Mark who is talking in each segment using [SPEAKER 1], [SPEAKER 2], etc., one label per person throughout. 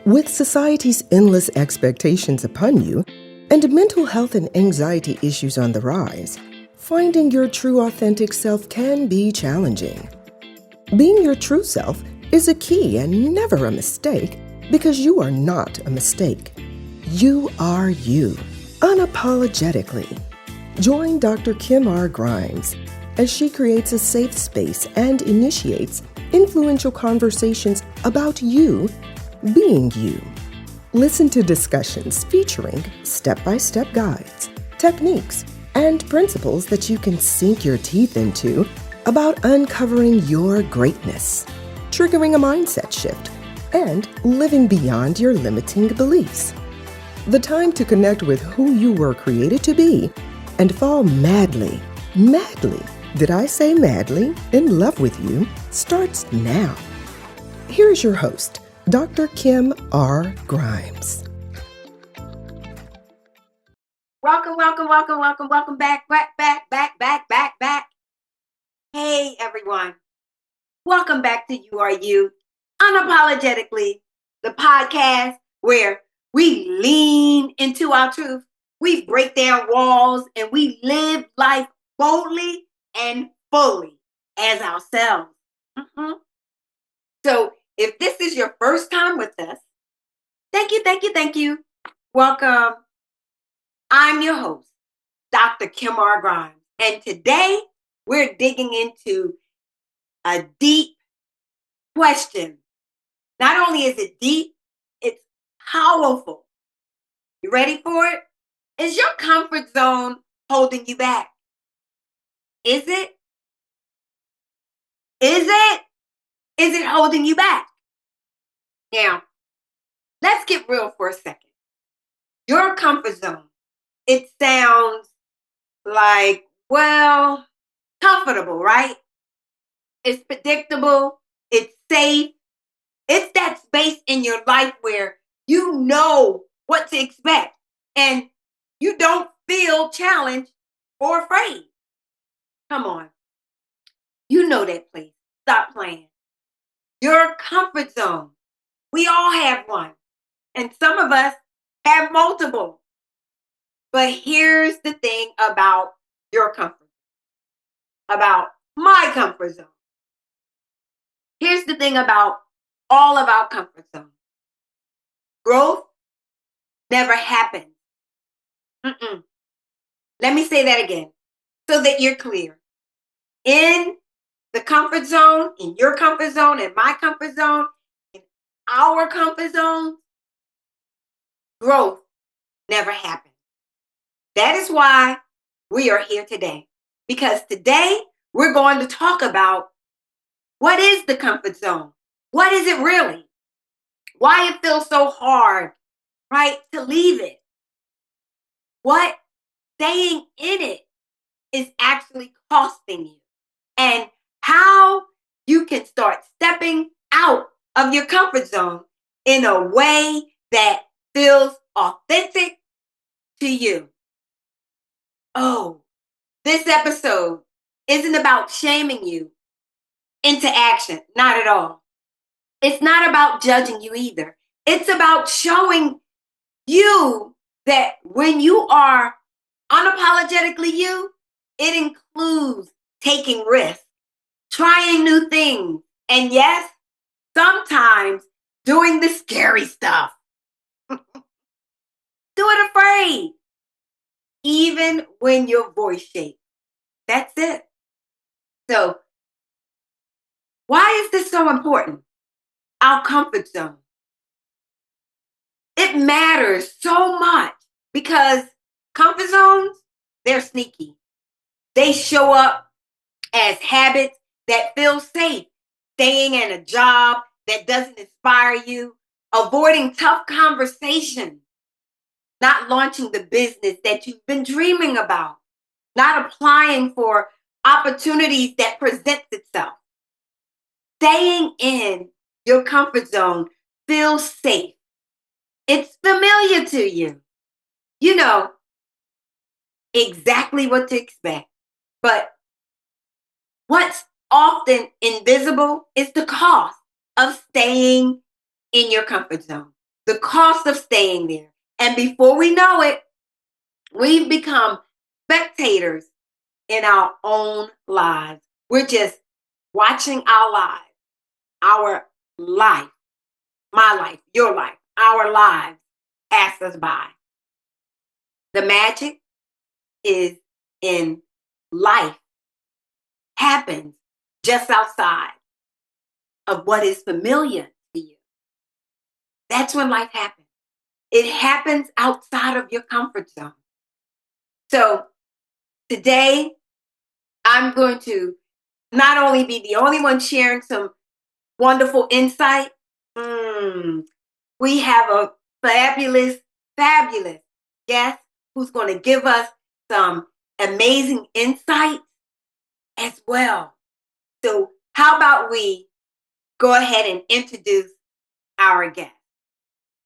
[SPEAKER 1] With society's endless expectations upon you and mental health and anxiety issues on the rise, finding your true authentic self can be challenging. Being your true self is a key and never a mistake because you are not a mistake. You are you, unapologetically. Join Dr. Kim R. Grimes as she creates a safe space and initiates influential conversations about you being you. Listen to discussions featuring step-by-step guides, techniques, and principles that you can sink your teeth into about uncovering your greatness, triggering a mindset shift, and living beyond your limiting beliefs. The time to connect with who you were created to be and fall madly, did I say madly, in love with you starts now. Here's your host, Dr. Kim R. Grimes.
[SPEAKER 2] Welcome back. Hey, everyone. Welcome back to You Are You, Unapologetically, the podcast where we lean into our truth, we break down walls, and we live life boldly and fully as ourselves. So if this is your first time with us, thank you. Welcome. I'm your host, Dr. Kim R. Grimes, and today we're digging into a deep question. Not only is it deep, it's powerful. You ready for it? Is your comfort zone holding you back? Is it? Is it holding you back? Now, let's get real for a second. Your comfort zone, it sounds like, well, comfortable, right? It's predictable. It's safe. It's that space in your life where you know what to expect and you don't feel challenged or afraid. Come on. You know that place. Stop playing. Your comfort zone. We all have one. And some of us have multiple. But here's the thing about your comfort zone, about my comfort zone. Here's the thing about all of our comfort zones. Growth never happens. Let me say that again so that you're clear. In the comfort zone, in your comfort zone, in my comfort zone, in our comfort zone, growth never happens. That is why we are here today. Because today we're going to talk about what is the comfort zone? What is it really? Why it feels so hard, right, to leave it? What staying in it is actually costing you? And how you can start stepping out of your comfort zone in a way that feels authentic to you. Oh, this episode isn't about shaming you into action. Not at all. It's not about judging you either. It's about showing you that when you are unapologetically you, it includes taking risks, trying new things, and yes, sometimes doing the scary stuff. Do it afraid, even when your voice shakes. That's it. So, why is this so important? Our comfort zone. It matters so much because comfort zones, they're sneaky. They show up as habits that feel safe, staying in a job that doesn't inspire you, avoiding tough conversations, not launching the business that you've been dreaming about, not applying for opportunities that presents itself. Staying in your comfort zone feels safe. It's familiar to you. You know exactly what to expect. But what's often invisible is the cost of staying in your comfort zone. the cost of staying there. And before we know it, we've become spectators in our own lives. We're just watching our life, my life, your life, our lives pass us by. The magic is in life happens just outside of what is familiar to you. That's when life happens. It happens outside of your comfort zone. So today, I'm going to not only be the only one sharing some wonderful insight, we have a fabulous, fabulous guest who's going to give us some amazing insights as well. So how about we go ahead and introduce our guest?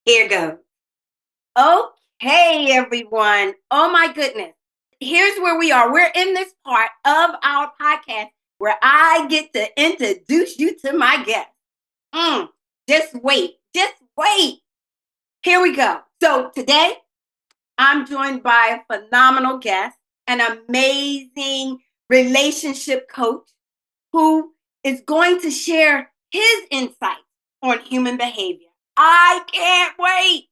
[SPEAKER 2] Here goes. Okay, everyone. Oh my goodness. Here's where we are. We're in this part of our podcast where I get to introduce you to my guest. Just wait. Just wait. Here we go. So today, I'm joined by a phenomenal guest, an amazing relationship coach who is going to share his insights on human behavior. I can't wait.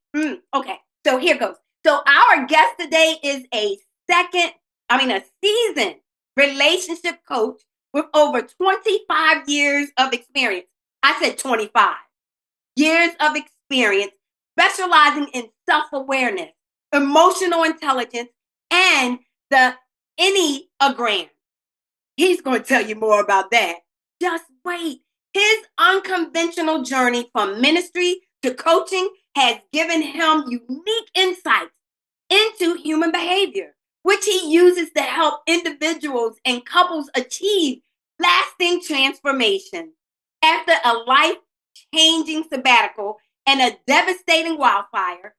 [SPEAKER 2] Okay, so here goes. So our guest today is a seasoned relationship coach with over 25 years of experience. I said 25 years of experience, specializing in self-awareness, emotional intelligence, and the Enneagram. He's going to tell you more about that. Just wait. His unconventional journey from ministry to coaching has given him unique insights into human behavior, which he uses to help individuals and couples achieve lasting transformation. After a life-changing sabbatical and a devastating wildfire,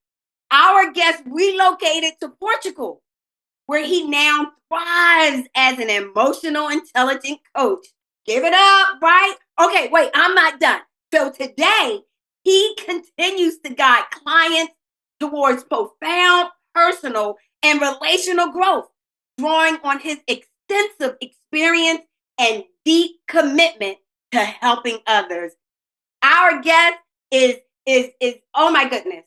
[SPEAKER 2] our guest relocated to Portugal, where he now thrives as an emotional intelligent coach. Give it up, right? Okay, wait, I'm not done. So today, he continues to guide clients towards profound personal and relational growth, drawing on his extensive experience and deep commitment to helping others. Our guest is oh my goodness,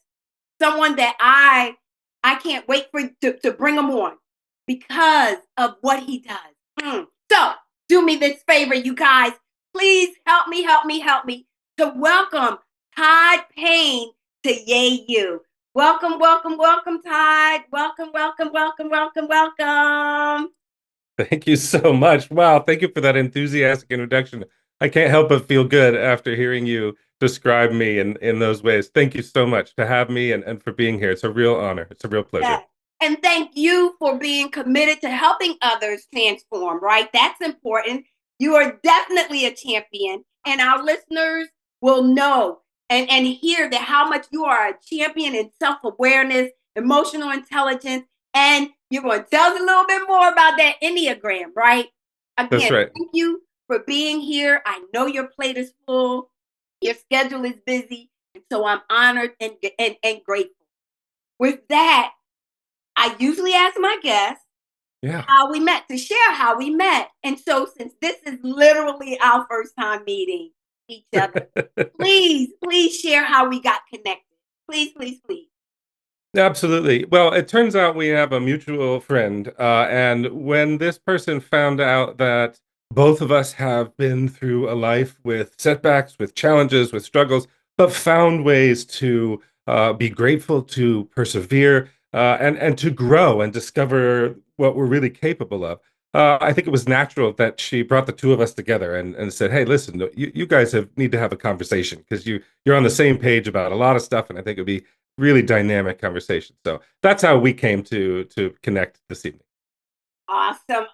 [SPEAKER 2] someone that I can't wait to bring him on because of what he does. So do me this favor, you guys. Please help me to welcome Todd Payne to Yay You. Welcome, Todd. Welcome.
[SPEAKER 3] Thank you so much. Wow, thank you for that enthusiastic introduction. I can't help but feel good after hearing you describe me in those ways. Thank you so much to have me and for being here. It's a real honor. It's a real pleasure.
[SPEAKER 2] Yeah. And thank you for being committed to helping others transform, right? That's important. You are definitely a champion, and our listeners will know and hear that how much you are a champion in self-awareness, emotional intelligence, and you're going to tell us a little bit more about that Enneagram, right? Again,
[SPEAKER 3] that's right.
[SPEAKER 2] Thank you for being here. I know your plate is full. Your schedule is busy. And so I'm honored and grateful. With that, I usually ask my guests how we met, to share how we met. And so since this is literally our first time meeting each other, please share how we got connected. Please.
[SPEAKER 3] Absolutely. Well, it turns out we have a mutual friend. And when this person found out that both of us have been through a life with setbacks, with challenges, with struggles, but found ways to be grateful, to persevere, and to grow and discover what we're really capable of. I think it was natural that she brought the two of us together and said, "Hey, listen, you guys need to have a conversation because you're on the same page about a lot of stuff, and I think it'd be really dynamic conversation." So that's how we came to connect this evening.
[SPEAKER 2] Awesome.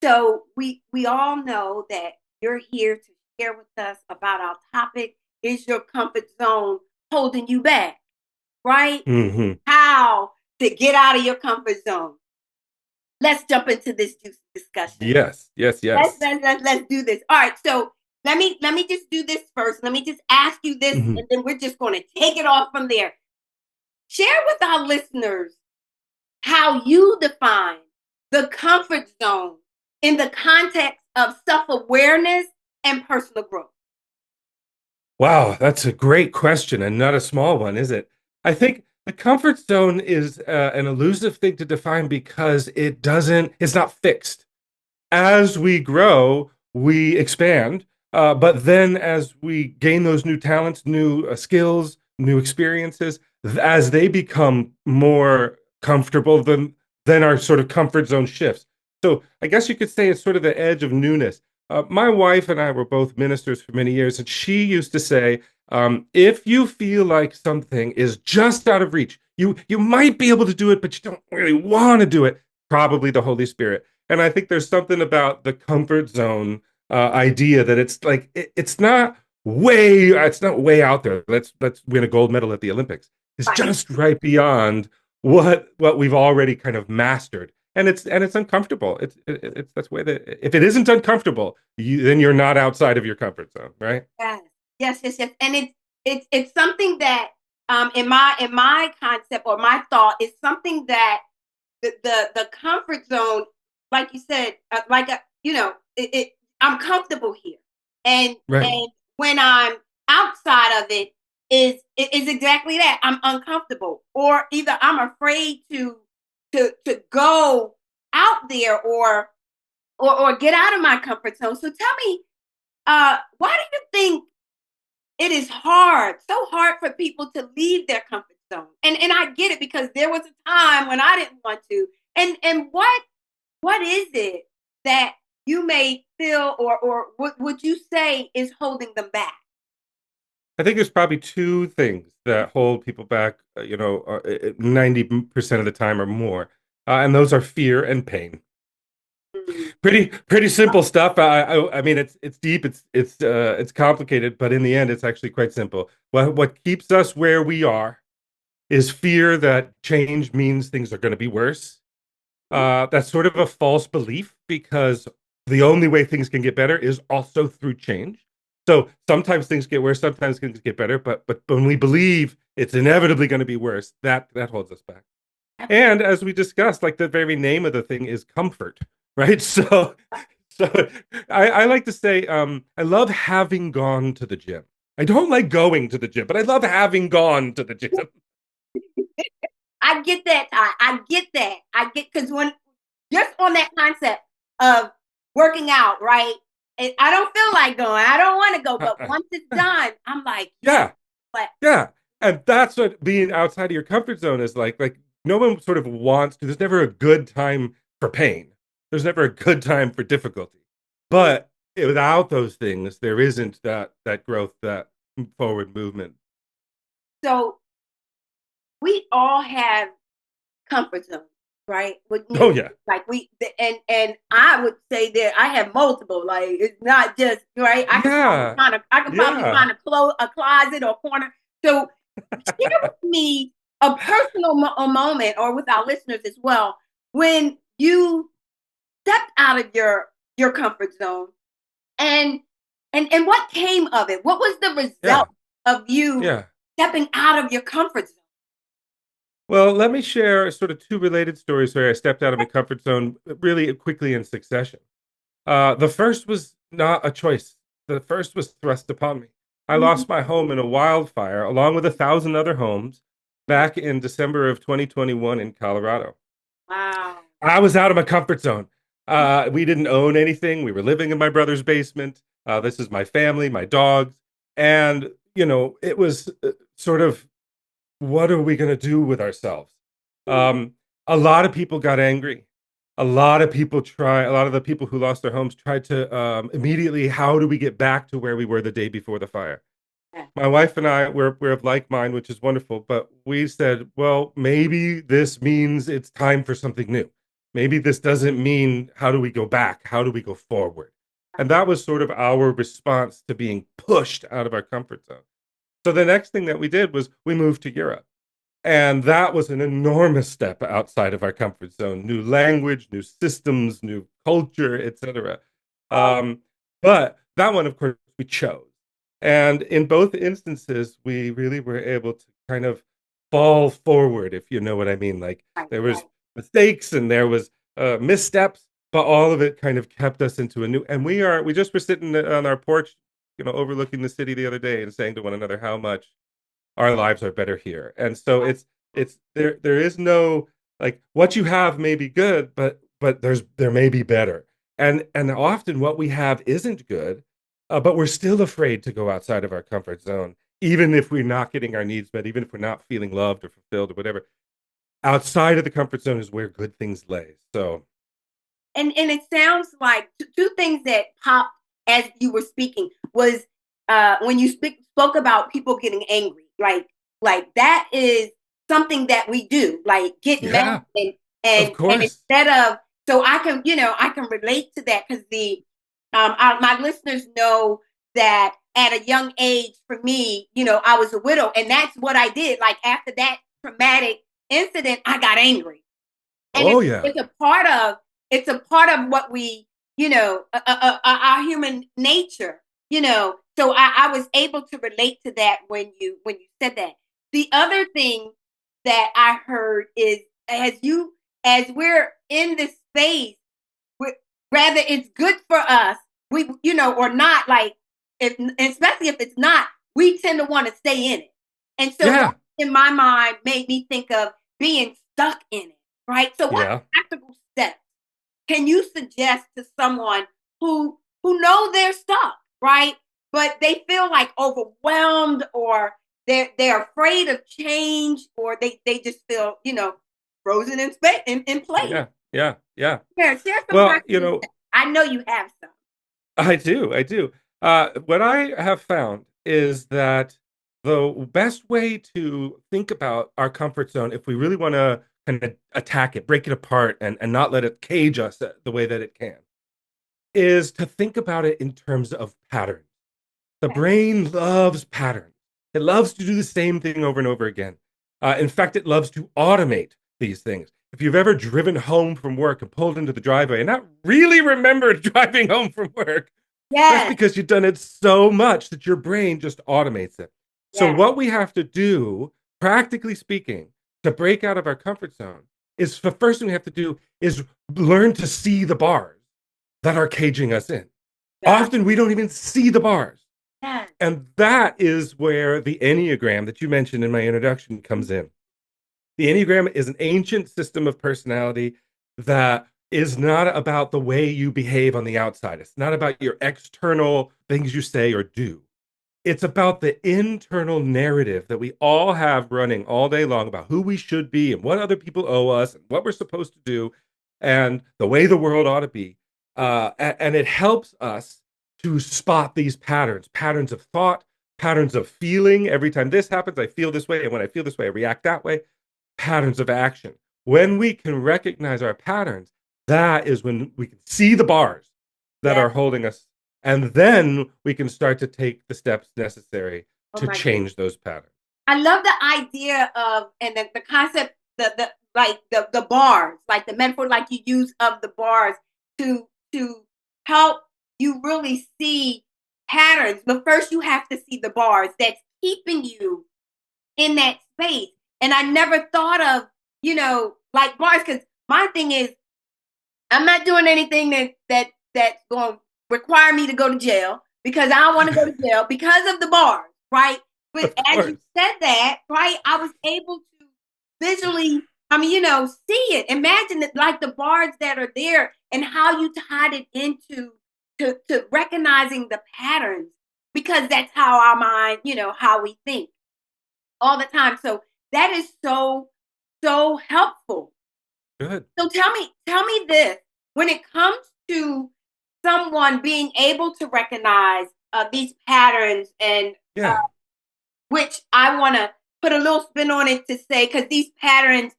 [SPEAKER 2] So we all know that you're here to share with us about our topic. Is your comfort zone holding you back? Right?
[SPEAKER 3] Mm-hmm.
[SPEAKER 2] How to get out of your comfort zone. Let's jump into this discussion.
[SPEAKER 3] Yes.
[SPEAKER 2] Let's do this. All right. So let me just do this first. Let me just ask you this,
[SPEAKER 3] Mhm.
[SPEAKER 2] and then we're just going to take it off from there. Share with our listeners how you define the comfort zone in the context of self-awareness and personal growth.
[SPEAKER 3] Wow, that's a great question and not a small one, is it? I think the comfort zone is an elusive thing to define because it's not fixed. As we grow, we expand. But then as we gain those new talents, new skills, new experiences, as they become more comfortable, then our sort of comfort zone shifts. So I guess you could say it's sort of the edge of newness. My wife and I were both ministers for many years, and she used to say, if you feel like something is just out of reach, you might be able to do it, but you don't really want to do it, probably the Holy Spirit. And I think there's something about the comfort zone idea that it's like it's not way out there. Let's win a gold medal at the Olympics. It's
[SPEAKER 2] Right.
[SPEAKER 3] just right beyond what we've already kind of mastered, and it's uncomfortable. It's that's the way that if it isn't uncomfortable, then you're not outside of your comfort zone, right?
[SPEAKER 2] Yes, yes. And it's something that in my concept or my thought is something that the comfort zone, like you said, I'm comfortable here, and
[SPEAKER 3] Right.
[SPEAKER 2] and when I'm outside of it is exactly that. I'm uncomfortable, or either I'm afraid to go out there or get out of my comfort zone. So tell me, why do you think it is so hard for people to leave their comfort zone? And I get it because there was a time when I didn't want to. And what is it that you may feel or what would you say is holding them back?
[SPEAKER 3] I think there's probably two things that hold people back, 90% of the time or more. And those are fear and pain.
[SPEAKER 2] Mm.
[SPEAKER 3] Pretty simple stuff. I mean, it's deep, it's complicated, but in the end, it's actually quite simple. What keeps us where we are is fear that change means things are going to be worse. That's sort of a false belief because the only way things can get better is also through change. So sometimes things get worse, sometimes things get better, but when we believe it's inevitably going to be worse, that holds us back. And as we discussed, like the very name of the thing is comfort, right? So I like to say, I love having gone to the gym. I don't like going to the gym, but I love having gone to the gym.
[SPEAKER 2] I get that. I get that. I get because when just on that concept of working out, right? I don't feel like going. I don't want to go, but once it's done, I'm like, yes,
[SPEAKER 3] Yeah,
[SPEAKER 2] but
[SPEAKER 3] yeah. And that's what being outside of your comfort zone is like. Like no one sort of wants to, there's never a good time for pain. There's never a good time for difficulty. But without those things, there isn't that growth, that forward movement.
[SPEAKER 2] so we all have comfort zones, right?
[SPEAKER 3] Oh yeah.
[SPEAKER 2] Like and I would say that I have multiple. Like it's not just right.
[SPEAKER 3] Yeah.
[SPEAKER 2] I could probably
[SPEAKER 3] Yeah.
[SPEAKER 2] find a closet or corner. So share with me a personal a moment, or with our listeners as well, when you stepped out of your comfort zone, and and what came of it. What was the
[SPEAKER 3] Yeah.
[SPEAKER 2] result of you
[SPEAKER 3] Yeah.
[SPEAKER 2] stepping out of your comfort zone?
[SPEAKER 3] Well, let me share sort of two related stories where I stepped out of my comfort zone really quickly in succession. The first was not a choice. The first was thrust upon me. I
[SPEAKER 2] Mhm.
[SPEAKER 3] lost my home in a wildfire, along with 1,000 other homes, back in December of 2021 in Colorado.
[SPEAKER 2] Wow.
[SPEAKER 3] I was out of my comfort zone. We didn't own anything. We were living in my brother's basement. This is my family, my dogs. And, it was sort of, what are we going to do with ourselves? Um, a lot of people got angry. A lot of the people who lost their homes tried to immediately, how do we get back to where we were the day before the fire?
[SPEAKER 2] Yeah.
[SPEAKER 3] My wife and I, we're of like mind, which is wonderful. But we said, well, maybe this means it's time for something new. Maybe this doesn't mean how do we go back? How do we go forward? And that was sort of our response to being pushed out of our comfort zone. So the next thing that we did was we moved to Europe. And that was an enormous step outside of our comfort zone. New language, new systems, new culture, etc. Um, but that one, of course, we chose. And in both instances, we really were able to kind of fall forward, if you know what I mean. Like
[SPEAKER 2] Right,
[SPEAKER 3] there was
[SPEAKER 2] right.
[SPEAKER 3] mistakes and there was missteps, but all of it kind of kept us into a new. And we just were sitting on our porch, overlooking the city the other day and saying to one another how much our lives are better here. And so it's there is no, like, what you have may be good, but there may be better. And often what we have isn't good, but we're still afraid to go outside of our comfort zone, even if we're not getting our needs met, even if we're not feeling loved or fulfilled or whatever. Outside of the comfort zone is where good things lay. So
[SPEAKER 2] And it sounds like two things that popped as you were speaking was when you spoke about people getting angry, like that is something that we do, like get mad
[SPEAKER 3] yeah,
[SPEAKER 2] and
[SPEAKER 3] of
[SPEAKER 2] and
[SPEAKER 3] course.
[SPEAKER 2] instead of, so I can, I can relate to that because the my listeners know that at a young age for me, I was a widow, and that's what I did. Like after that traumatic incident, I got angry, and
[SPEAKER 3] Oh yeah.
[SPEAKER 2] it's a part of what we, our human nature, so I was able to relate to that when you said that. The other thing that I heard is, as we're in this space, we, rather it's good for us, we, or not, like, if, especially if it's not, we tend to want to stay in it. And so that
[SPEAKER 3] Yeah.
[SPEAKER 2] in my mind made me think of being stuck in it, right? So what
[SPEAKER 3] Yeah.
[SPEAKER 2] practical steps can you suggest to someone who know they're stuck, right? But they feel like overwhelmed, or they're afraid of change, or they just feel, frozen in space, in place.
[SPEAKER 3] Yeah. Yeah. Yeah.
[SPEAKER 2] Yeah, share some
[SPEAKER 3] Well,
[SPEAKER 2] practical steps. I know you have some.
[SPEAKER 3] I do. I do. What I have found is that the best way to think about our comfort zone, if we really want to kind of attack it, break it apart, and not let it cage us the way that it can, is to think about it in terms of patterns. The
[SPEAKER 2] Okay.
[SPEAKER 3] brain loves patterns. It loves to do the same thing over and over again. In fact, it loves to automate these things. If you've ever driven home from work and pulled into the driveway and not really remembered driving home from work, that's
[SPEAKER 2] Yes,
[SPEAKER 3] because you've done it so much that your brain just automates it. So,
[SPEAKER 2] yes,
[SPEAKER 3] what we have to do, practically speaking, to break out of our comfort zone is the first thing we have to do is learn to see the bars that are caging us in.
[SPEAKER 2] God,
[SPEAKER 3] Often we don't even see the bars.
[SPEAKER 2] yes.
[SPEAKER 3] And that is where the Enneagram that you mentioned in my introduction comes in. The Enneagram is an ancient system of personality that is not about the way you behave on the outside. It's not about your external things you say or do. It's about the internal narrative that we all have running all day long about who we should be and what other people owe us and what we're supposed to do and the way the world ought to be. And it helps us to spot these patterns of thought, patterns of feeling. Every time this happens, I feel this way. And when I feel this way, I react that way. Patterns of action. When we can recognize our patterns, that is when we can see the bars that
[SPEAKER 2] Yes.
[SPEAKER 3] are holding us, and then we can start to take the steps necessary
[SPEAKER 2] Oh
[SPEAKER 3] to
[SPEAKER 2] my goodness.
[SPEAKER 3] change those patterns.
[SPEAKER 2] I love the idea of, and the concept, the like the bars, like the metaphor, like you use of the bars to help you really see patterns. But first, you have to see the bars that's keeping you in that space. And I never thought of, like bars, because my thing is, I'm not doing anything that's going to require me to go to jail, because I don't want to go to jail because of the bars, right? But
[SPEAKER 3] Of
[SPEAKER 2] as you
[SPEAKER 3] course.
[SPEAKER 2] said that, right, I was able to visually, I mean, see it. Imagine it, like the bars that are there, and how you tied it into to recognizing the patterns, because that's how our mind, how we think all the time. So that is so helpful.
[SPEAKER 3] Good.
[SPEAKER 2] So tell me this. When it comes to someone being able to recognize these patterns, and
[SPEAKER 3] Yeah.
[SPEAKER 2] which I want to put a little spin on it to say, because these patterns,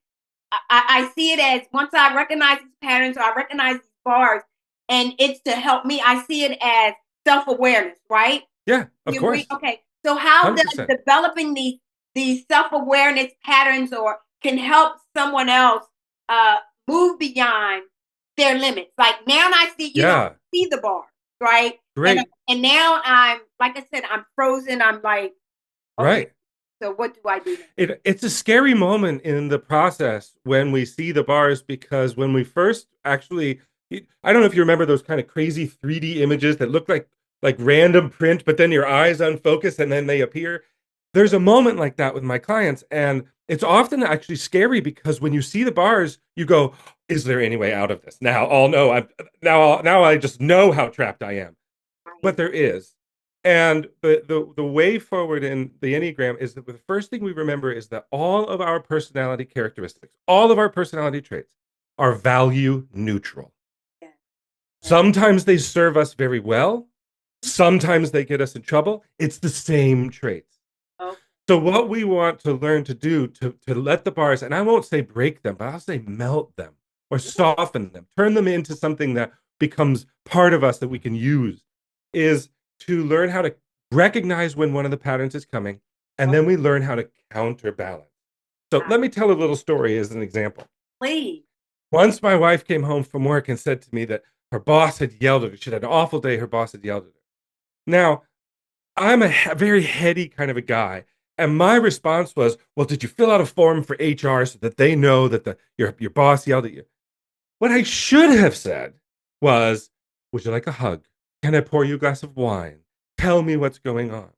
[SPEAKER 2] I see it as, once I recognize these patterns, or I recognize these bars, and it's to help me, I see it as self awareness, right?
[SPEAKER 3] Yeah. Of
[SPEAKER 2] You agree?
[SPEAKER 3] course.
[SPEAKER 2] Okay. So how does
[SPEAKER 3] 100%.
[SPEAKER 2] developing these self awareness patterns, or can help someone else uh, move beyond their limits? Like now I see,
[SPEAKER 3] Yeah.
[SPEAKER 2] see the bar, right?
[SPEAKER 3] great.
[SPEAKER 2] And now I'm, like I said, I'm frozen. I'm like, okay,
[SPEAKER 3] Right.
[SPEAKER 2] so what do I do now?
[SPEAKER 3] It's a scary moment in the process when we see the bars, because when we first actually, I don't know if you remember those kind of crazy 3D images that look like random print, but then your eyes unfocus and then they appear. There's a moment like that with my clients, and it's often actually scary because when you see the bars, you go, "Is there any way out of this?" Now, I'll know. Now I just know how trapped I am, but
[SPEAKER 2] Right.
[SPEAKER 3] there is. And the way forward in the Enneagram is that the first thing we remember is that all of our personality characteristics, all of our personality traits are value neutral.
[SPEAKER 2] Yeah. Yeah.
[SPEAKER 3] Sometimes they serve us very well, sometimes they get us in trouble. It's the same traits.
[SPEAKER 2] Okay.
[SPEAKER 3] So what we want to learn to do to let the bars, and I won't say break them, but I'll say melt them or soften them, turn them into something that becomes part of us that we can use, is to learn how to recognize when one of the patterns is coming, and then we learn how to counterbalance. So let me tell a little story as an example.
[SPEAKER 2] Please.
[SPEAKER 3] Once my wife came home from work and said to me that her boss had yelled at her. She had an awful day. Her boss had yelled at her. Now, I'm a very heady kind of a guy. And my response was, well, did you fill out a form for HR so that they know that your boss yelled at you? What I should have said was, would you like a hug? Can I pour you a glass of wine? Tell me what's going on.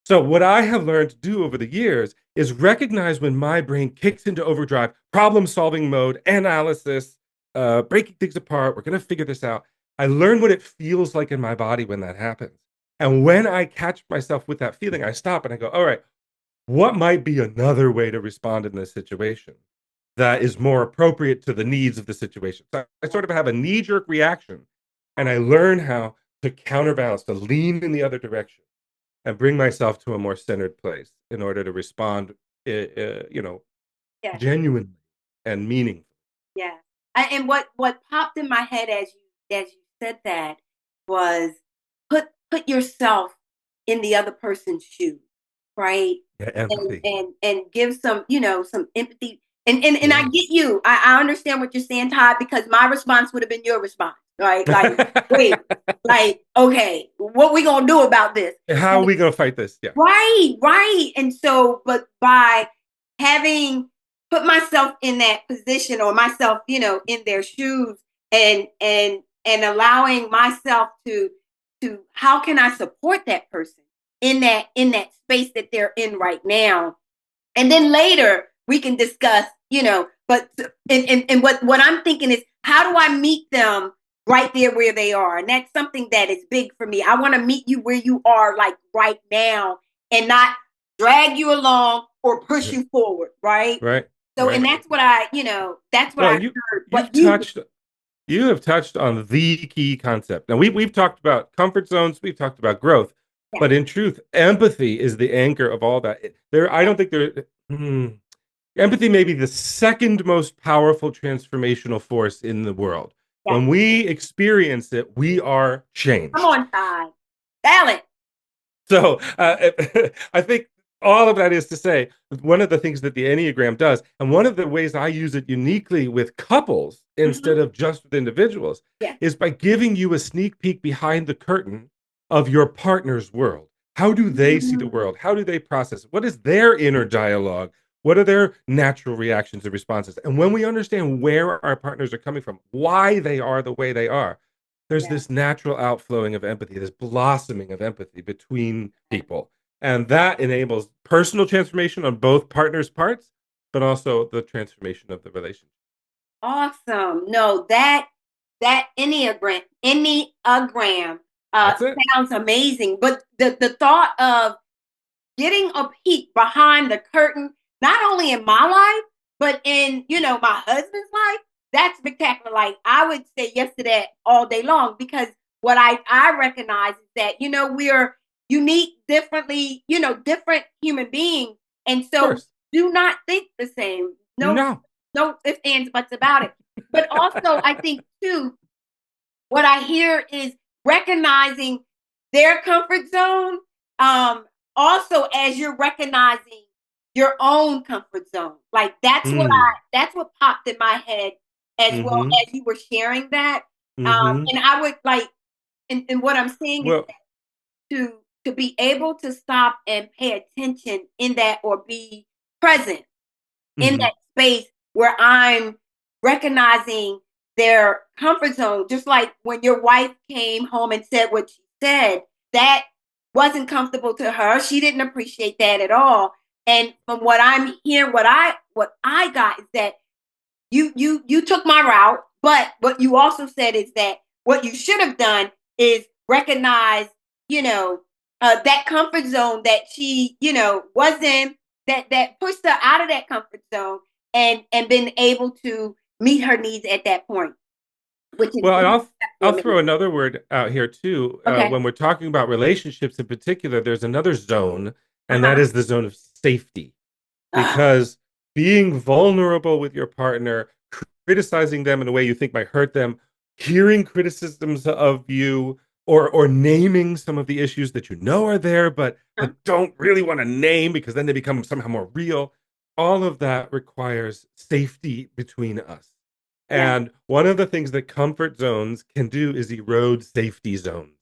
[SPEAKER 3] So, what I have learned to do over the years is recognize when my brain kicks into overdrive, problem solving mode, analysis, breaking things apart. We're going to figure this out. I learn what it feels like in my body when that happens. And when I catch myself with that feeling, I stop and I go, all right, what might be another way to respond in this situation that is more appropriate to the needs of the situation? So I sort of have a knee jerk reaction, and I learn how to counterbalance, to lean in the other direction and bring myself to a more centered place in order to respond, you know,
[SPEAKER 2] Yeah.
[SPEAKER 3] genuinely and meaningfully.
[SPEAKER 2] Yeah. And what popped in my head as you said that was put yourself in the other person's shoes, right?
[SPEAKER 3] Yeah,
[SPEAKER 2] And
[SPEAKER 3] empathy.
[SPEAKER 2] give some, some empathy. And I
[SPEAKER 3] Yeah.
[SPEAKER 2] get you. I understand what you're saying, Todd, because my response would have been your response, right? Like, wait, like, okay, what we gonna do about this?
[SPEAKER 3] How are we going to fight this? Yeah.
[SPEAKER 2] Right, right. And so, but by having put myself in that position or myself, in their shoes and allowing myself to how can I support that person in that space that they're in right now? And then later we can discuss, but and what I'm thinking is how do I meet them right there where they are? And that's something that is big for me. I want to meet you where you are, like right now, and not drag you along or push you forward, right?
[SPEAKER 3] Right.
[SPEAKER 2] So, and
[SPEAKER 3] Right.
[SPEAKER 2] that's what that's what
[SPEAKER 3] Well,
[SPEAKER 2] I
[SPEAKER 3] you
[SPEAKER 2] heard.
[SPEAKER 3] you've
[SPEAKER 2] What you
[SPEAKER 3] touched you have touched on the key concept. Now we've talked about comfort zones, we've talked about growth,
[SPEAKER 2] yeah,
[SPEAKER 3] but in truth, empathy is the anchor of all that. I don't think there. Empathy may be the second most powerful transformational force in the world.
[SPEAKER 2] yeah.
[SPEAKER 3] When we experience it, we are
[SPEAKER 2] Come
[SPEAKER 3] changed.
[SPEAKER 2] on, Todd. Balance.
[SPEAKER 3] So I think all of that is to say, one of the things that the Enneagram does, and one of the ways I use it uniquely with couples instead
[SPEAKER 2] Mhm.
[SPEAKER 3] of just with individuals,
[SPEAKER 2] Yeah.
[SPEAKER 3] is by giving you a sneak peek behind the curtain of your partner's world. How do they see the
[SPEAKER 2] Mhm.
[SPEAKER 3] world? How do they process it? What is their inner dialogue? What are their natural reactions and responses? And when we understand where our partners are coming from, why they are the way they are, there's
[SPEAKER 2] Yeah.
[SPEAKER 3] this natural outflowing of empathy, this blossoming of empathy between people. And that enables personal transformation on both partners' parts, but also the transformation of the relationship.
[SPEAKER 2] Awesome. No, that Enneagram
[SPEAKER 3] That's it.
[SPEAKER 2] sounds amazing. But the thought of getting a peek behind the curtain, not only in my life, but in, my husband's life, that's spectacular. Like I would say yes to that all day long because what I recognize is that, we're unique, differently, different human beings. And
[SPEAKER 3] Of
[SPEAKER 2] so
[SPEAKER 3] course.
[SPEAKER 2] do not think the same. No,
[SPEAKER 3] No.
[SPEAKER 2] no ifs, ands, buts about it. But also I think too, what I hear is recognizing their comfort zone. Um, Also as you're recognizing your own comfort zone. Like
[SPEAKER 3] Mm.
[SPEAKER 2] that's what popped in my head as well
[SPEAKER 3] Mm-hmm.
[SPEAKER 2] as you were sharing that.
[SPEAKER 3] Mm-hmm.
[SPEAKER 2] And I would like and what I'm saying is
[SPEAKER 3] Well,
[SPEAKER 2] to be able to stop and pay attention in that, or be present in
[SPEAKER 3] mhm.
[SPEAKER 2] that space where I'm recognizing their comfort zone. Just like when your wife came home and said what she said, that wasn't comfortable to her. She didn't appreciate that at all. And from what I'm hearing, what I got is that you took my route, but what you also said is that what you should have done is recognize, you know, that comfort zone that she, was in, that pushed her out of that comfort zone, and been able to meet her needs at that point, which is
[SPEAKER 3] Well, and I'll
[SPEAKER 2] amazing.
[SPEAKER 3] throw another word out here too.
[SPEAKER 2] Okay.
[SPEAKER 3] When we're talking about relationships in particular, there's another zone, and that
[SPEAKER 2] Uh-huh.
[SPEAKER 3] is the zone of safety. Because being vulnerable with your partner, criticizing them in a way you think might hurt them, hearing criticisms of you, or naming some of the issues that you know are there, but don't really want to name because then they become somehow more real. All of that requires safety between us.
[SPEAKER 2] Yeah.
[SPEAKER 3] And one of the things that comfort zones can do is erode safety zones.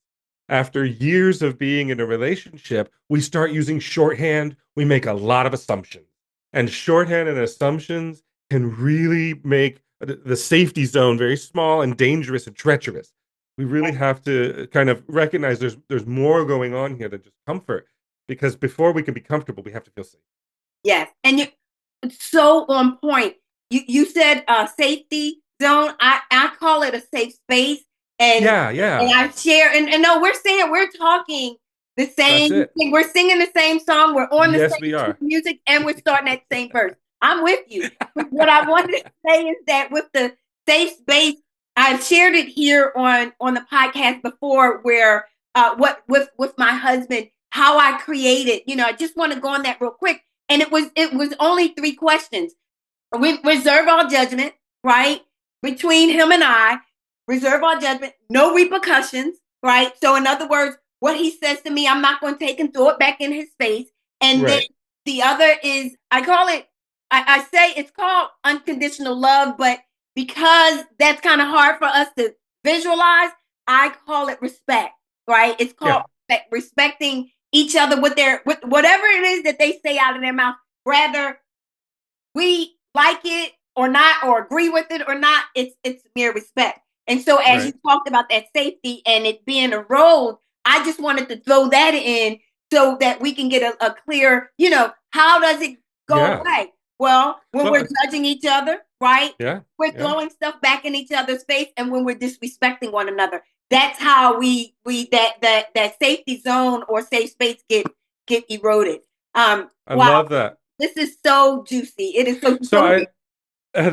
[SPEAKER 3] After years of being in a relationship, we start using shorthand. We make a lot of assumptions. And shorthand and assumptions can really make the safety zone very small and dangerous and treacherous. We really have to kind of recognize there's more going on here than just comfort. Because before we can be comfortable, we have to feel safe.
[SPEAKER 2] Yes. And you, it's so on point. You said safety zone. I call it a safe space. And
[SPEAKER 3] Yeah,
[SPEAKER 2] and
[SPEAKER 3] yeah.
[SPEAKER 2] I share, and no, we're talking the
[SPEAKER 3] That's
[SPEAKER 2] same
[SPEAKER 3] it.
[SPEAKER 2] thing. We're singing the same song. We're on the
[SPEAKER 3] Yes,
[SPEAKER 2] same
[SPEAKER 3] we
[SPEAKER 2] sheet of
[SPEAKER 3] are.
[SPEAKER 2] music, and we're starting at the same verse. I'm with you. But what I wanted to say is that with the safe space, I've shared it here on the podcast before, where what with my husband, how I created. I just want to go on that real quick. And it was only three questions. We reserve our judgment, right? Between him and I, reserve our judgment, no repercussions, right? So in other words, what he says to me, I'm not going to take and throw it back in his face. And then
[SPEAKER 3] Right.
[SPEAKER 2] the other is, I call it, I say it's called unconditional love, but because that's kind of hard for us to visualize, I call it respect, right? It's
[SPEAKER 3] Yeah.
[SPEAKER 2] called respecting each other with whatever it is that they say out of their mouth, rather we like it or not, or agree with it or not. It's mere respect. And so as you
[SPEAKER 3] Right.
[SPEAKER 2] talked about that safety and it being a road, I just wanted to throw that in so that we can get a clear, how does it go
[SPEAKER 3] Yeah.
[SPEAKER 2] away? Well, when we're
[SPEAKER 3] Well,
[SPEAKER 2] judging each other, right?
[SPEAKER 3] yeah.
[SPEAKER 2] We're
[SPEAKER 3] Yeah.
[SPEAKER 2] throwing stuff back in each other's face, and when we're disrespecting one another. That's how we that safety zone or safe space get eroded.
[SPEAKER 3] I
[SPEAKER 2] Wow,
[SPEAKER 3] love that.
[SPEAKER 2] this is so juicy. It is so
[SPEAKER 3] So
[SPEAKER 2] juicy.
[SPEAKER 3] the
[SPEAKER 2] Go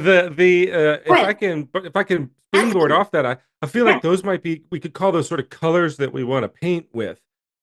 [SPEAKER 2] ahead.
[SPEAKER 3] if I can springboard
[SPEAKER 2] Absolutely.
[SPEAKER 3] off that, I feel
[SPEAKER 2] Yes.
[SPEAKER 3] like those might be, we could call those sort of colors that we want to paint with.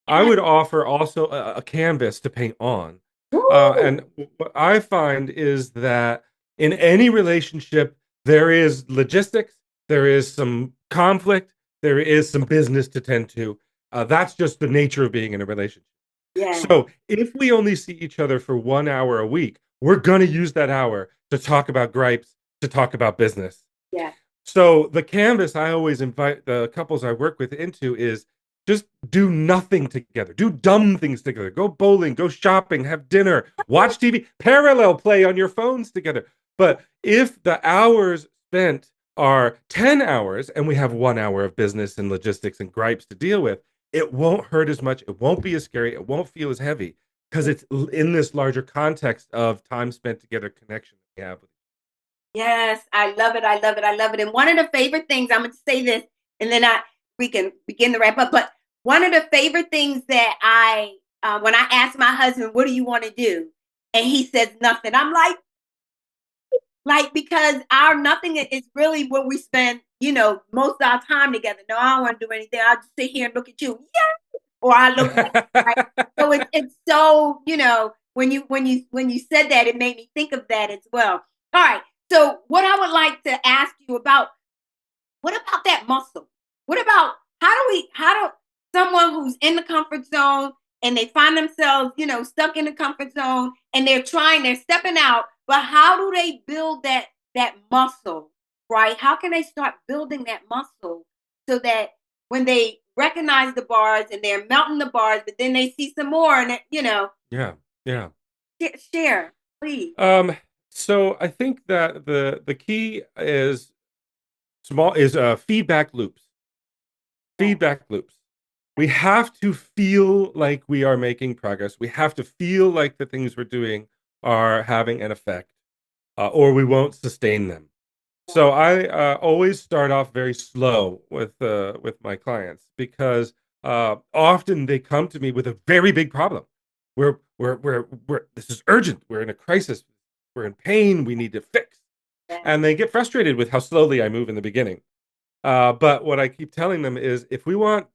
[SPEAKER 3] I
[SPEAKER 2] Yes.
[SPEAKER 3] would offer also a canvas to paint on.
[SPEAKER 2] Woo.
[SPEAKER 3] And what I find is that in any relationship, there is logistics, there is some conflict, there is some business to tend to. That's just the nature of being in a relationship.
[SPEAKER 2] Yes.
[SPEAKER 3] So if we only see each other for 1 hour a week, we're going to use that hour to talk about gripes, to talk about business.
[SPEAKER 2] Yes.
[SPEAKER 3] So the canvas I always invite the couples I work with into is just do nothing together. Do dumb things together. Go bowling, go shopping, have dinner, watch TV, parallel play on your phones together. But if the hours spent are 10 hours and we have 1 hour of business and logistics and gripes to deal with, it won't hurt as much. It won't be as scary. It won't feel as heavy because it's in this larger context of time spent together, connection that we have.
[SPEAKER 2] Yes. I love it. I love it. I love it. And one of the favorite things, I'm going to say this, and then we can begin to wrap up. But one of the favorite things that when I ask my husband, what do you want to do? And he says nothing. I'm like, because our nothing is really what we spend, most of our time together. No, I don't want to do anything. I'll just sit here and look at you. Yeah. Or I look at you, right? So it's so, when you said that, it made me think of that as well. All right. So what I would like to ask you about, what about that muscle? What about how do someone who's in the comfort zone and they find themselves, stuck in the comfort zone, and they're stepping out, but how do they build that muscle, right? How can they start building that muscle so that when they recognize the bars and they're melting the bars, but then they see some more and
[SPEAKER 3] Yeah. Yeah.
[SPEAKER 2] share, please.
[SPEAKER 3] So I think that the key is feedback loops.
[SPEAKER 2] Yeah.
[SPEAKER 3] Feedback loops. We have to feel like we are making progress. We have to feel like the things we're doing are having an effect, or we won't sustain them. So I always start off very slow with my clients because often they come to me with a very big problem. We're this is urgent. We're in a crisis. We're in pain. We need to fix,
[SPEAKER 2] Yeah.
[SPEAKER 3] and they get frustrated with how slowly I move in the beginning. But what I keep telling them is, if we want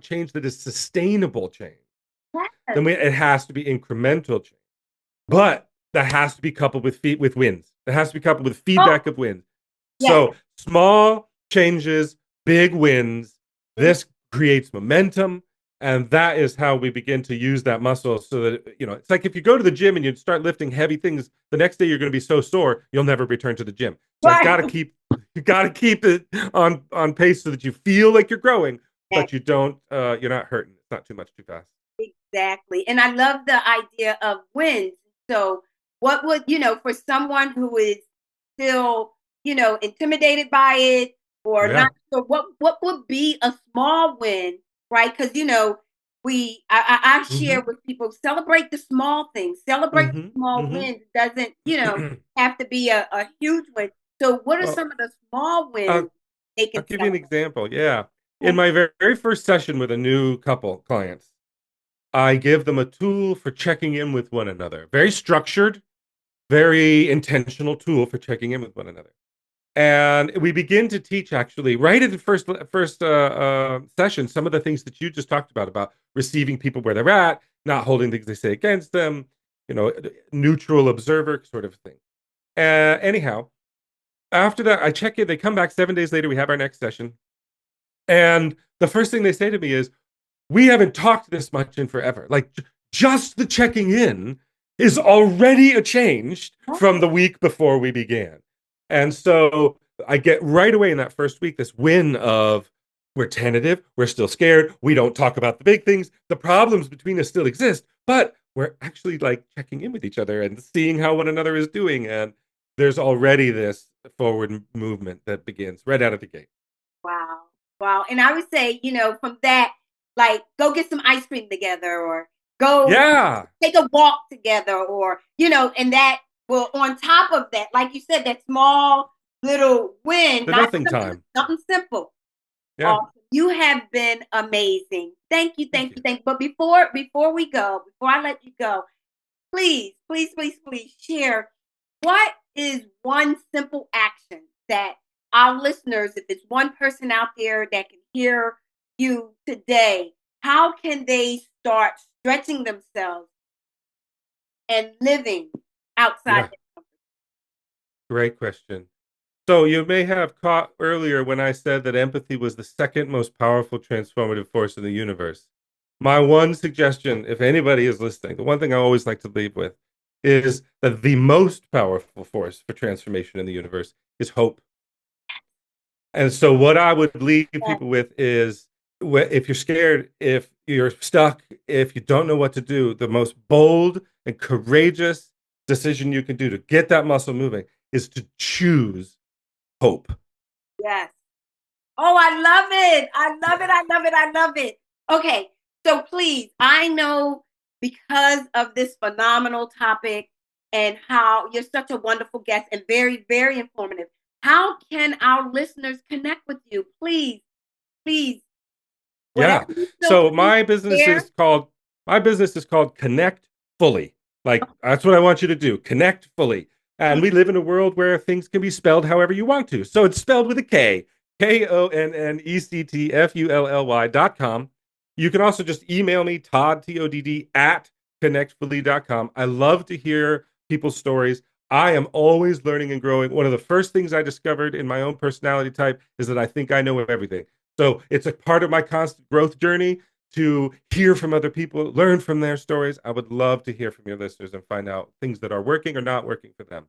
[SPEAKER 3] change that is sustainable change, then it has to be incremental change. But that has to be coupled with wins. It has to be coupled with
[SPEAKER 2] Oh,
[SPEAKER 3] feedback of wins.
[SPEAKER 2] yes.
[SPEAKER 3] So small changes, big wins. This creates momentum, and that is how we begin to use that muscle. So that it's like if you go to the gym and you start lifting heavy things, the next day you're going to be so sore you'll never return to the gym. So I've got to keep you got to keep it on pace so that you feel like you're growing, but you don't. You're not hurting. It's not too much too fast.
[SPEAKER 2] Exactly. And I love the idea of wins. So, what would, for someone who is still, intimidated by it or
[SPEAKER 3] Yeah.
[SPEAKER 2] not sure, what would be a small win, right? Because, I share
[SPEAKER 3] Hmm.
[SPEAKER 2] with people, celebrate the small things, celebrate the
[SPEAKER 3] Hmm.
[SPEAKER 2] small
[SPEAKER 3] Hmm.
[SPEAKER 2] wins. It doesn't, have to be a huge win. So, what are
[SPEAKER 3] Well,
[SPEAKER 2] some of the small
[SPEAKER 3] I'll,
[SPEAKER 2] wins they
[SPEAKER 3] I'll
[SPEAKER 2] can
[SPEAKER 3] give you an
[SPEAKER 2] celebrate?
[SPEAKER 3] example. Yeah. In my very first session with a new couple clients, I give them a tool for checking in with one another. Very structured, very intentional tool for checking in with one another. And we begin to teach actually right at the first session some of the things that you just talked about receiving people where they're at, not holding things they say against them, neutral observer sort of thing. Anyhow, after that, I check in. They come back 7 days later. We have our next session, and the first thing they say to me is, we haven't talked this much in forever. Like just the checking in is already a change from the week before we began. And so I get right away in that first week this win of we're tentative, we're still scared, we don't talk about the big things, the problems between us still exist, but we're actually like checking in with each other and seeing how one another is doing. And there's already this forward movement that begins right out of the gate.
[SPEAKER 2] Wow. Wow. And I would say, from that, like go get some ice cream together or go
[SPEAKER 3] Yeah,
[SPEAKER 2] take a walk together or, and that will, on top of that, like you said, that small little win,
[SPEAKER 3] the
[SPEAKER 2] not
[SPEAKER 3] nothing time.
[SPEAKER 2] something simple.
[SPEAKER 3] Yeah,
[SPEAKER 2] Awesome. You have been amazing. Thank you,
[SPEAKER 3] thank
[SPEAKER 2] thank you,
[SPEAKER 3] you.
[SPEAKER 2] thank you. But before I let you go, please, please, please, please share what is one simple action that our listeners, if it's one person out there that can hear you today, how can they start stretching themselves and living outside
[SPEAKER 3] Yeah,
[SPEAKER 2] their comfort
[SPEAKER 3] great question. So you may have caught earlier when I said that empathy was the second most powerful transformative force in the universe. My one suggestion, if anybody is listening, the one thing I always like to leave with is that the most powerful force for transformation in the universe is hope. And so what I would leave
[SPEAKER 2] zone?
[SPEAKER 3] people with is if you're scared, if you're stuck, if you don't know what to do, the most bold and courageous decision you can do to get that muscle moving is to choose hope.
[SPEAKER 2] Yes. Oh, I love it. I love it. I love it. I love it. Okay. So please, I know because of this phenomenal topic and how you're such a wonderful guest and very, very informative. How can our listeners connect with you? Please, please, whatever
[SPEAKER 3] Yeah.
[SPEAKER 2] you feel
[SPEAKER 3] So
[SPEAKER 2] free to share.
[SPEAKER 3] my business is called Connect Fully. Like that's what I want you to do. Connect fully. And we live in a world where things can be spelled however you want to. So it's spelled with a K. KONNECTFULLY.com. You can also just email me, Todd, TODD, at connectfully.com. I love to hear people's stories. I am always learning and growing. One of the first things I discovered in my own personality type is that I think I know everything. So it's a part of my constant growth journey to hear from other people, learn from their stories. I would love to hear from your listeners and find out things that are working or not working for them.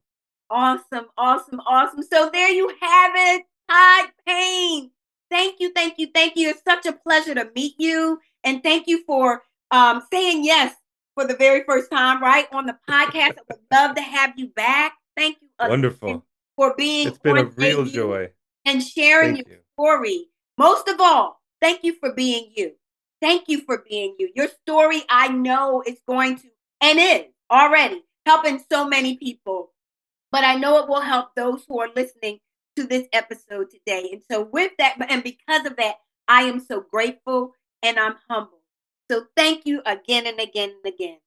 [SPEAKER 2] Awesome, awesome, awesome. So there you have it, Todd Payne. Thank you, thank you, thank you. It's such a pleasure to meet you. And thank you for saying yes for the very first time, right, on the podcast. I would love to have you back. Thank you again
[SPEAKER 3] Wonderful.
[SPEAKER 2] for being
[SPEAKER 3] It's been a
[SPEAKER 2] on
[SPEAKER 3] real
[SPEAKER 2] AU
[SPEAKER 3] joy.
[SPEAKER 2] and sharing
[SPEAKER 3] Thank
[SPEAKER 2] your
[SPEAKER 3] you.
[SPEAKER 2] story. Most of all, thank you for being you. Thank you for being you. Your story, I know, is going to, and is already helping so many people. But I know it will help those who are listening to this episode today. And so, with that, and because of that, I am so grateful and I'm humble. So, thank you again and again and again.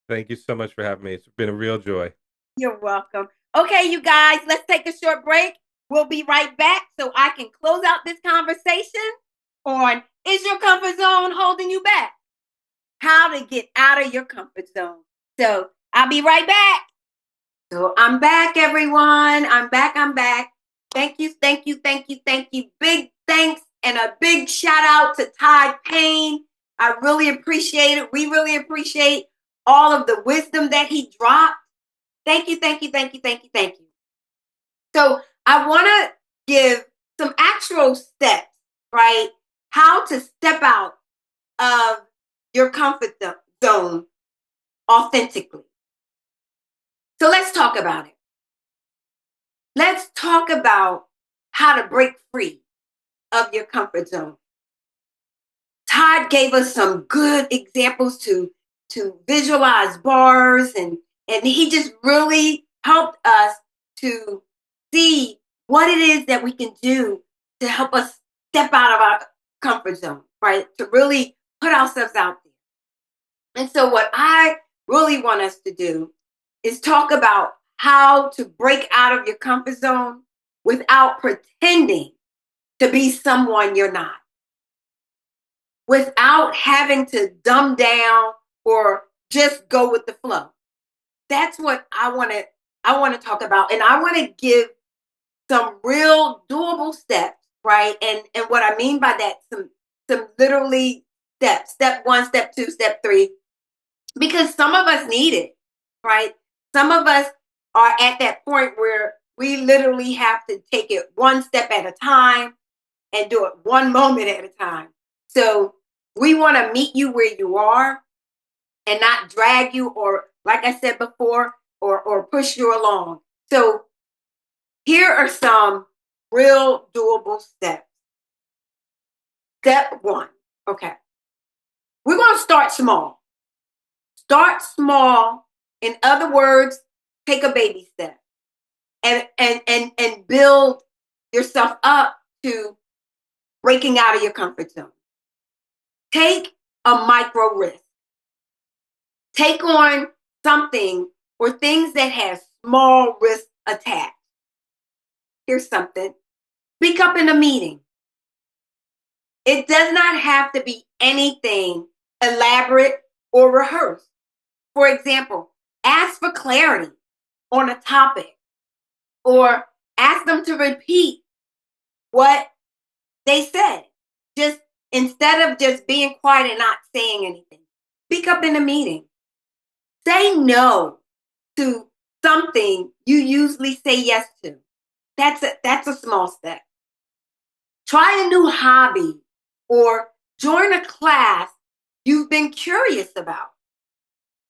[SPEAKER 3] Thank you so much for having me. It's been a real joy.
[SPEAKER 2] You're welcome. Okay, you guys, let's take a short break. We'll be right back so I can close out this conversation on Is Your Comfort Zone Holding You Back? How to get out of your comfort zone. So, I'll be right back. So I'm back, everyone. I'm back. Thank you, thank you, thank you, thank you. Big thanks and a big shout out to Todd Payne. I really appreciate it. We really appreciate all of the wisdom that he dropped. Thank you, thank you, thank you, thank you, thank you. So I want to give some actual steps, right? How to step out of your comfort zone authentically. So let's talk about it. Let's talk about how to break free of your comfort zone. Todd gave us some good examples to visualize bars, and he just really helped us to see what it is that we can do to help us step out of our comfort zone, right? To really put ourselves out there. And so what I really want us to do is talk about how to break out of your comfort zone without pretending to be someone you're not, without having to dumb down or just go with the flow. That's what I want to talk about, and I want to give some real doable steps, right? And what I mean by that, some literally steps. Step 1, step 2, step 3, because some of us need it, right? Some of us are at that point where we literally have to take it one step at a time and do it one moment at a time. So we want to meet you where you are and not drag you or, like I said before, or push you along. So here are some real doable steps. Step 1, okay. We're going to start small. Start small. In other words, take a baby step and build yourself up to breaking out of your comfort zone. Take a micro risk. Take on something or things that have small risk attached. Here's something. Speak up in a meeting. It does not have to be anything elaborate or rehearsed. For example, ask for clarity on a topic or ask them to repeat what they said. Just instead of just being quiet and not saying anything, speak up in a meeting. Say no to something you usually say yes to. That's a small step. Try a new hobby or join a class you've been curious about.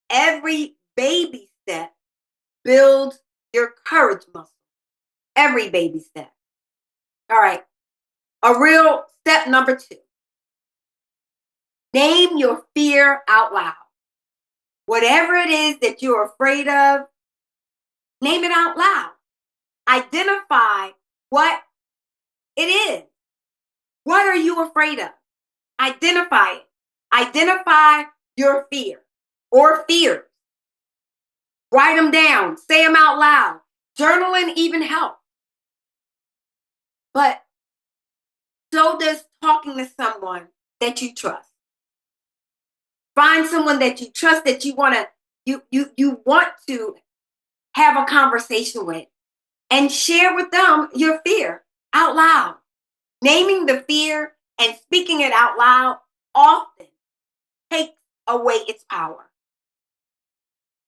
[SPEAKER 2] Every baby step builds your courage muscle. Every baby step. All right. A real step number 2. Name your fear out loud. Whatever it is that you're afraid of, name it out loud. Identify what it is. What are you afraid of? Identify it. Identify your fear or fears. Write them down. Say them out loud. Journaling even helps. But so does talking to someone that you trust. Find someone that you trust, that you want to have a conversation with, and share with them your fear out loud. Naming the fear and speaking it out loud often takes away its power.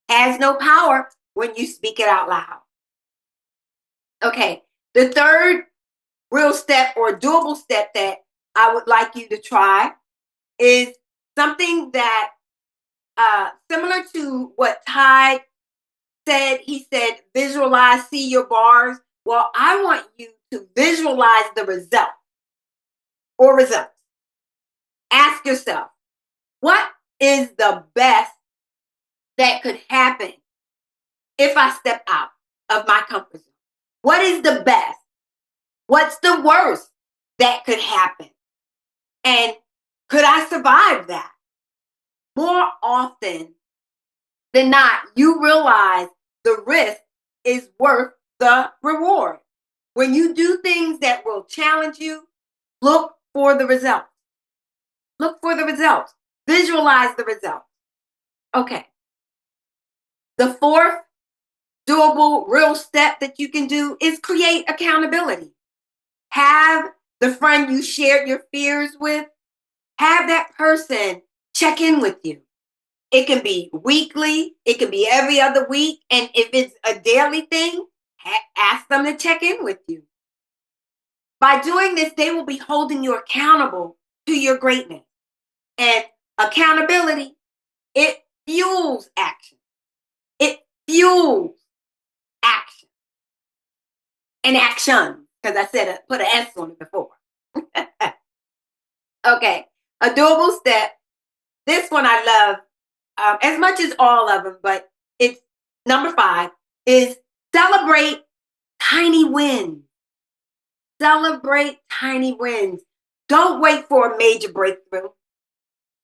[SPEAKER 2] Has no power when you speak it out loud. Okay, the third real step or doable step that I would like you to try is something that similar to what Ty said. He said, visualize, see your bars. Well, I want you to visualize the result or results. Ask yourself, what is the best that could happen if I step out of my comfort zone? What is the best? What's the worst that could happen? And could I survive that? More often than not, you realize the risk is worth the reward. When you do things that will challenge you, look for the results. Look for the results. Visualize the results. Okay. The fourth doable real step that you can do is create accountability. Have the friend you shared your fears with, have that person check in with you. It can be weekly, it can be every other week. And if it's a daily thing, ask them to check in with you. By doing this, they will be holding you accountable to your greatness. And accountability, it fuels action. It fuels action. And action, because I said put an S on it before. Okay, a doable step. This one I love as much as all of them, but it's number 5 is celebrate tiny wins. Celebrate tiny wins. Don't wait for a major breakthrough.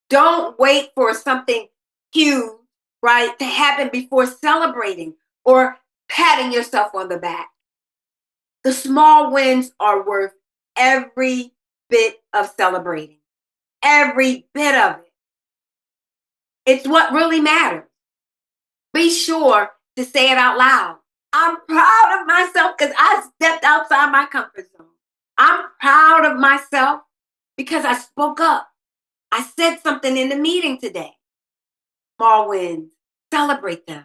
[SPEAKER 2] Don't wait for something huge, right, to happen before celebrating or patting yourself on the back. The small wins are worth every bit of celebrating. Every bit of it. It's what really matters. Be sure to say it out loud. I'm proud of myself because I stepped outside my comfort zone. I'm proud of myself because I spoke up. I said something in the meeting today. Small wins, celebrate them.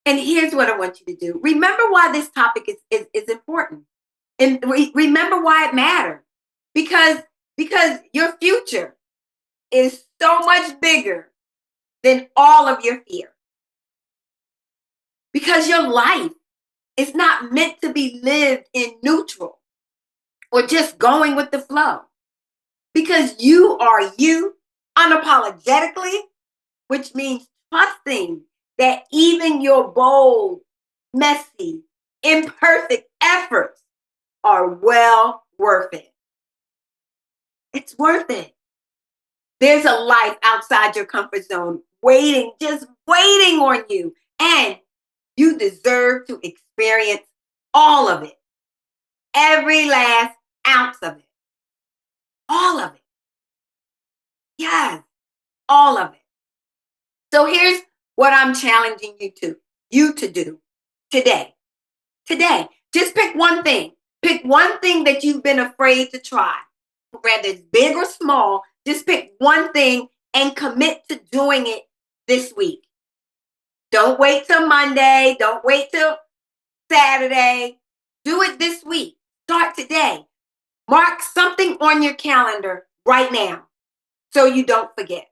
[SPEAKER 2] And here's what I want you to do. Remember why this topic is important. And remember why it matters. Because your future is so much bigger than all of your fear. Because your life is not meant to be lived in neutral or just going with the flow. Because you are you unapologetically, which means trusting that even your bold, messy, imperfect efforts are well worth it. It's worth it. There's a life outside your comfort zone waiting, just waiting on you. And you deserve to experience all of it. Every last ounce of it. All of it. Yes, all of it. So here's what I'm challenging you to do today. Today, just pick one thing. Pick one thing that you've been afraid to try. Whether it's big or small, just pick one thing and commit to doing it this week. Don't wait till Monday. Don't wait till Saturday. Do it this week. Start today. Mark something on your calendar right now so you don't forget.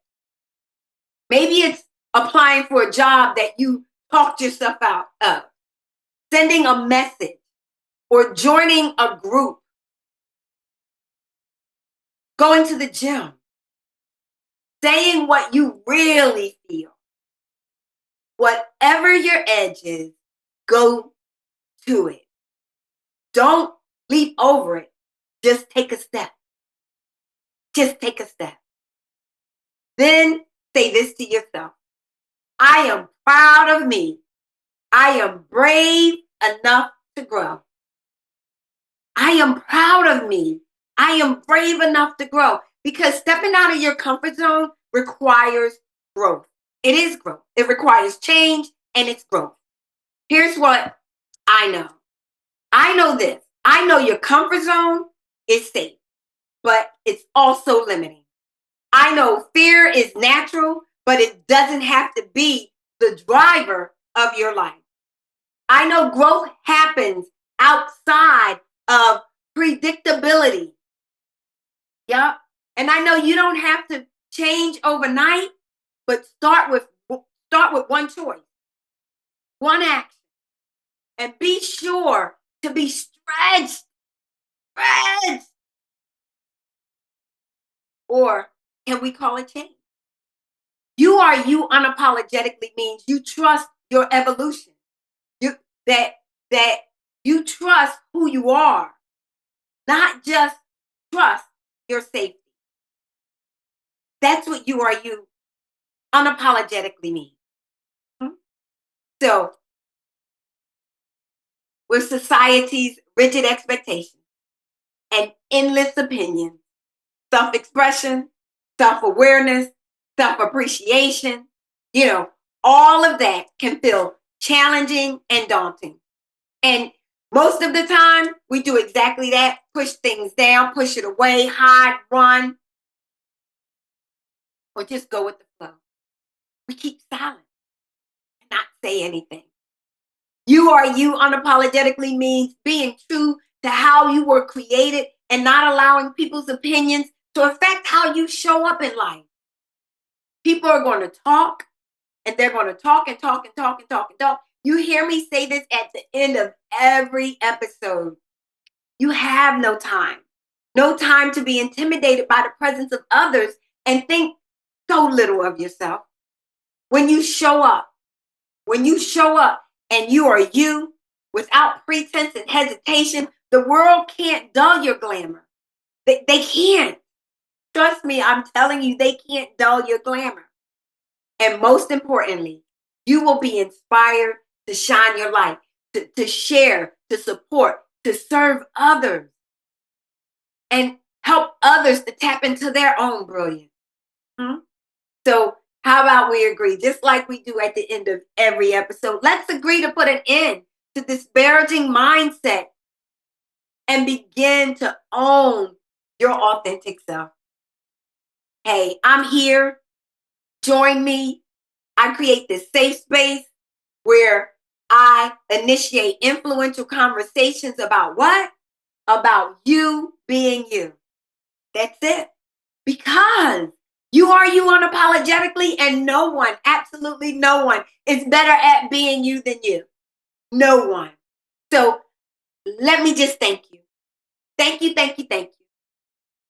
[SPEAKER 2] Maybe it's applying for a job that you talked yourself out of, sending a message, or joining a group, going to the gym, saying what you really feel. Whatever your edge is, go to it. Don't leap over it. Just take a step. Just take a step. Then say this to yourself. I am proud of me. I am brave enough to grow. I am proud of me. I am brave enough to grow, because stepping out of your comfort zone requires growth. It is growth. It requires change, and it's growth. Here's what I know. I know this. I know your comfort zone is safe, but it's also limiting. I know fear is natural, but it doesn't have to be the driver of your life. I know growth happens outside of predictability. Yep. And I know you don't have to change overnight, but start with one choice, one action, and be sure to be stretched. Or can we call it change? You are you unapologetically means you trust your evolution. That you trust who you are, not just trust your safety. That's what you are you unapologetically means. So, with society's rigid expectations and endless opinions, self-expression, self-awareness, self-appreciation, all of that can feel challenging and daunting. And most of the time, we do exactly that, push things down, push it away, hide, run, or just go with the flow. We keep silent and not say anything. You are you unapologetically means being true to how you were created and not allowing people's opinions to affect how you show up in life. People are going to talk, and they're going to talk and talk and talk and talk and talk. You hear me say this at the end of every episode. You have no time to be intimidated by the presence of others and think so little of yourself. When you show up and you are you without pretense and hesitation, the world can't dull your glamour. They can't. Trust me, I'm telling you, they can't dull your glamour. And most importantly, you will be inspired to shine your light, to share, to support, to serve others, and help others to tap into their own brilliance. So how about we agree, just like we do at the end of every episode, let's agree to put an end to disparaging mindset and begin to own your authentic self. Hey, I'm here. Join me. I create this safe space where I initiate influential conversations about what? About you being you. That's it. Because you are you unapologetically, and no one, absolutely no one, is better at being you than you. No one. So let me just thank you. Thank you.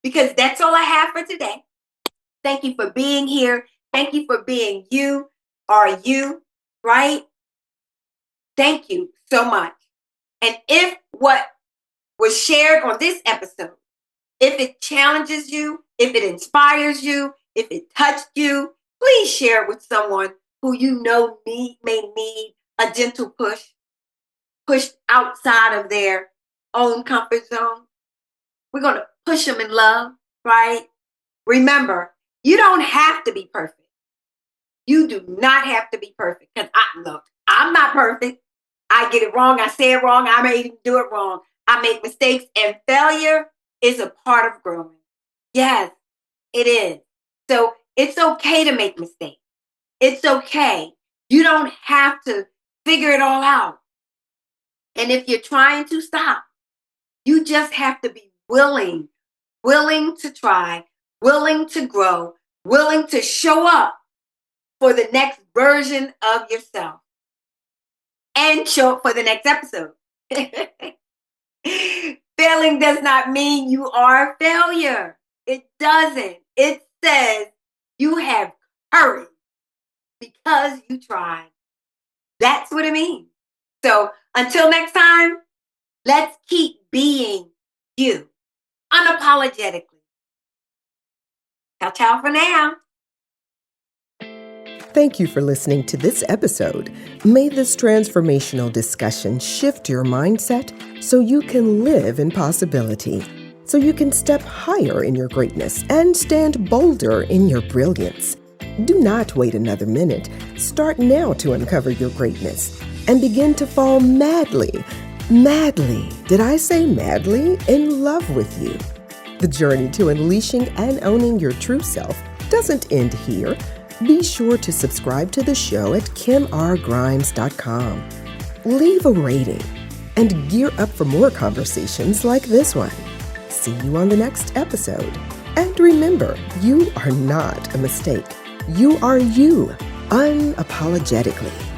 [SPEAKER 2] Because that's all I have for today. Thank you for being here. Thank you for being you, are you, right? Thank you so much. And if what was shared on this episode, if it challenges you, if it inspires you, if it touched you, please share it with someone who you know may need a gentle push, pushed outside of their own comfort zone. We're going to push them in love, right? Remember, you don't have to be perfect. You do not have to be perfect. Because I'm not perfect. I get it wrong. I say it wrong. I may even do it wrong. I make mistakes, and failure is a part of growing. Yes, it is. So it's okay to make mistakes. It's okay. You don't have to figure it all out. And if you're trying to stop, you just have to be willing to try, willing to grow, willing to show up for the next version of yourself and show up for the next episode. Failing does not mean you are a failure. It doesn't. It says you have courage because you tried. That's what it means. So until next time, let's keep being you unapologetically. Ciao for now.
[SPEAKER 1] Thank you for listening to this episode. May this transformational discussion shift your mindset so you can live in possibility, so you can step higher in your greatness and stand bolder in your brilliance. Do not wait another minute. Start now to uncover your greatness and begin to fall madly, did I say madly, in love with you. The journey to unleashing and owning your true self doesn't end here. Be sure to subscribe to the show at KimRGrimes.com. Leave a rating. and gear up for more conversations like this one. See you on the next episode. And remember, you are not a mistake. You are you, unapologetically.